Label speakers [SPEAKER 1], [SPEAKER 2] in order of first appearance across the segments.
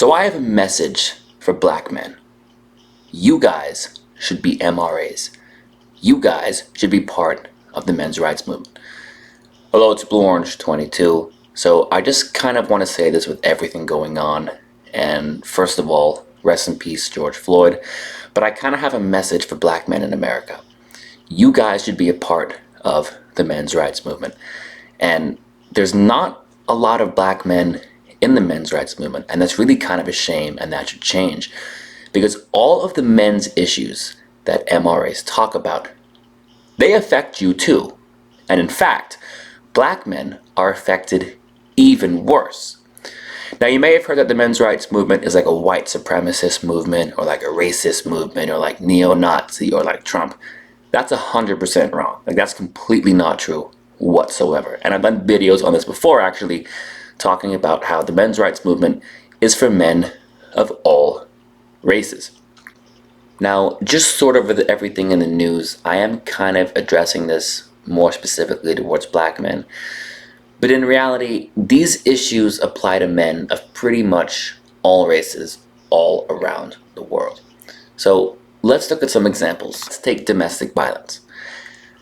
[SPEAKER 1] So I have a message for black men. You guys should be MRAs. You guys should be part of the men's rights movement. Hello, it's Blue Orange 22. So I just kind of want to say this with everything going on. And first of all, rest in peace, George Floyd. But I kind of have a message for black men in America. You guys should be a part of the men's rights movement. And there's not a lot of black men in the men's rights movement, and that's really kind of a shame, and that should change. Because all of the men's issues that MRAs talk about, they affect you too. And in fact, black men are affected even worse. Now, you may have heard that the men's rights movement is like a white supremacist movement, or like a racist movement, or like neo-Nazi, or like Trump. That's 100% wrong. Like, that's completely not true whatsoever. And I've done videos on this before, actually, talking about how the men's rights movement is for men of all races. Now, just sort of with everything in the news, I am kind of addressing this more specifically towards black men. But in reality, these issues apply to men of pretty much all races all around the world. So let's look at some examples. Let's take domestic violence.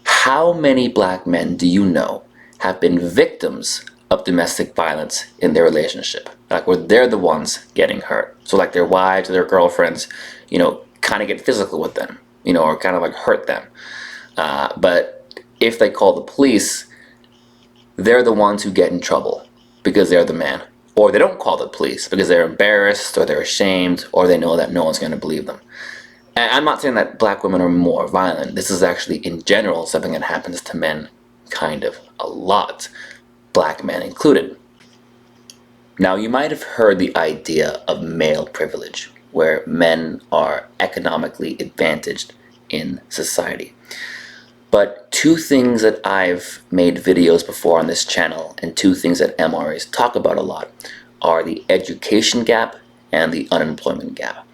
[SPEAKER 1] How many black men do you know have been victims of domestic violence in their relationship? Like, where they're the ones getting hurt. So like their wives or their girlfriends, kind of get physical with them, or kind of like hurt them. But if they call the police, they're the ones who get in trouble because they're the man. Or they don't call the police because they're embarrassed, or they're ashamed, or they know that no one's going to believe them. And I'm not saying that black women are more violent. This is actually, in general, something that happens to men kind of a lot, black men included. Now, you might have heard the idea of male privilege, where men are economically advantaged in society. But two things that I've made videos before on this channel, and two things that MRAs talk about a lot, are the education gap and the unemployment gap.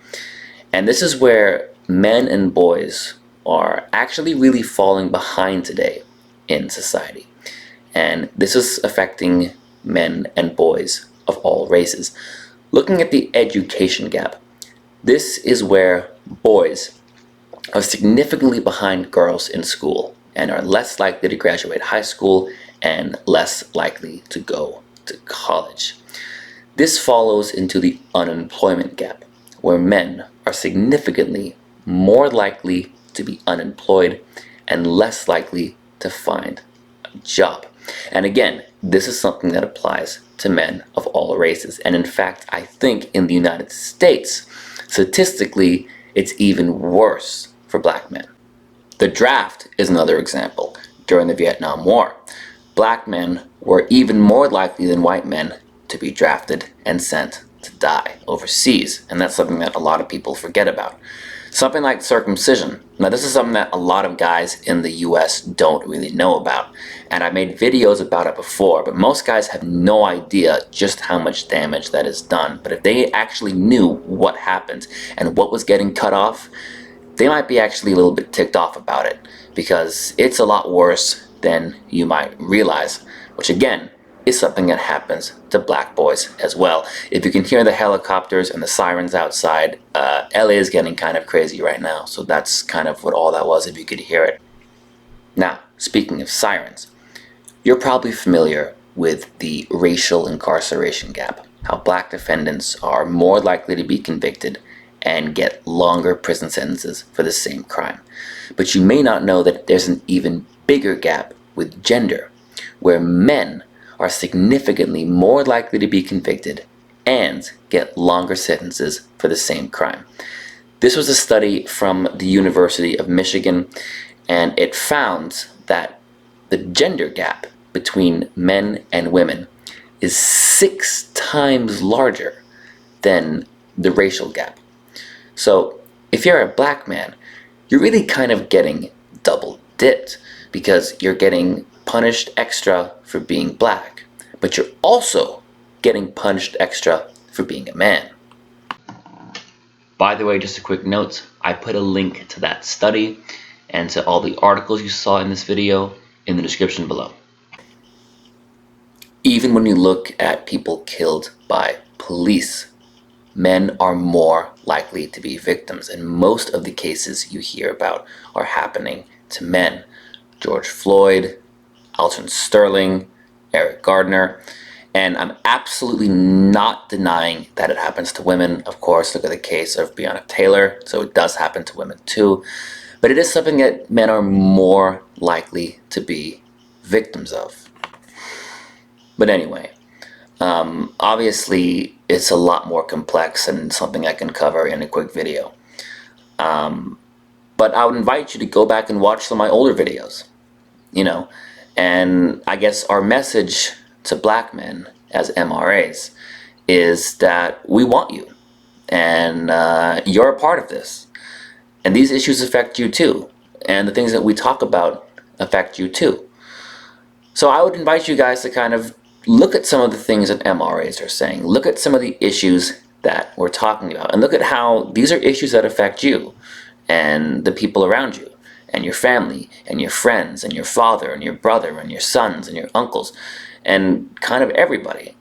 [SPEAKER 1] And this is where men and boys are actually really falling behind today in society. And this is affecting men and boys of all races. Looking at the education gap, this is where boys are significantly behind girls in school and are less likely to graduate high school and less likely to go to college. This follows into the unemployment gap, where men are significantly more likely to be unemployed and less likely to find a job. And again, this is something that applies to men of all races. And in fact, I think in the United States, statistically, it's even worse for black men. The draft is another example. During the Vietnam War, black men were even more likely than white men to be drafted and sent to die overseas. And that's something that a lot of people forget about. Something like circumcision. Now, this is something that a lot of guys in the US don't really know about. And I made videos about it before, but most guys have no idea just how much damage that is done. But if they actually knew what happened and what was getting cut off, they might be actually a little bit ticked off about it, because it's a lot worse than you might realize, which again is something that happens to black boys as well. If you can hear the helicopters and the sirens outside, LA is getting kind of crazy right now, so that's kind of what all that was, if you could hear it. Now, speaking of sirens, you're probably familiar with the racial incarceration gap, how black defendants are more likely to be convicted and get longer prison sentences for the same crime. But you may not know that there's an even bigger gap with gender, where men are significantly more likely to be convicted and get longer sentences for the same crime. This was a study from the University of Michigan, and it found that the gender gap between men and women is 6 times larger than the racial gap. So if you're a black man, you're really kind of getting double dipped, because you're getting punished extra for being black, but you're also getting punished extra for being a man. By the way, just a quick note, I put a link to that study and to all the articles you saw in this video in the description below. Even when you look at people killed by police, men are more likely to be victims, and most of the cases you hear about are happening to men. George Floyd, Alton Sterling, Eric Gardner, and I'm absolutely not denying that it happens to women. Of course, look at the case of Breonna Taylor, so it does happen to women too, but it is something that men are more likely to be victims of. But anyway, obviously it's a lot more complex and something I can cover in a quick video. But I would invite you to go back and watch some of my older videos, and I guess our message to black men as MRAs is that we want you, and you're a part of this, and these issues affect you too, and the things that we talk about affect you too. So I would invite you guys to kind of look at some of the things that MRAs are saying, look at some of the issues that we're talking about, and look at how these are issues that affect you and the people around you and your family and your friends and your father and your brother and your sons and your uncles and kind of everybody.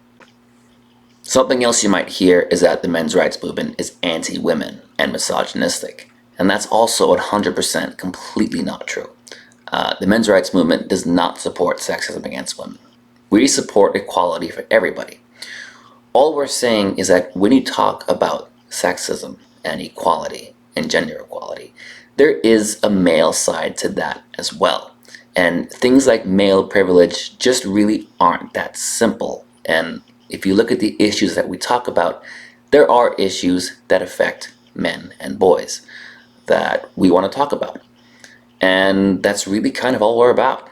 [SPEAKER 1] Something else you might hear is that the men's rights movement is anti-women and misogynistic, and that's also 100% completely not true. The men's rights movement does not support sexism against women. We support equality for everybody. All we're saying is that when you talk about sexism and equality and gender equality, there is a male side to that as well. And things like male privilege just really aren't that simple. And if you look at the issues that we talk about, there are issues that affect men and boys that we want to talk about. And that's really kind of all we're about.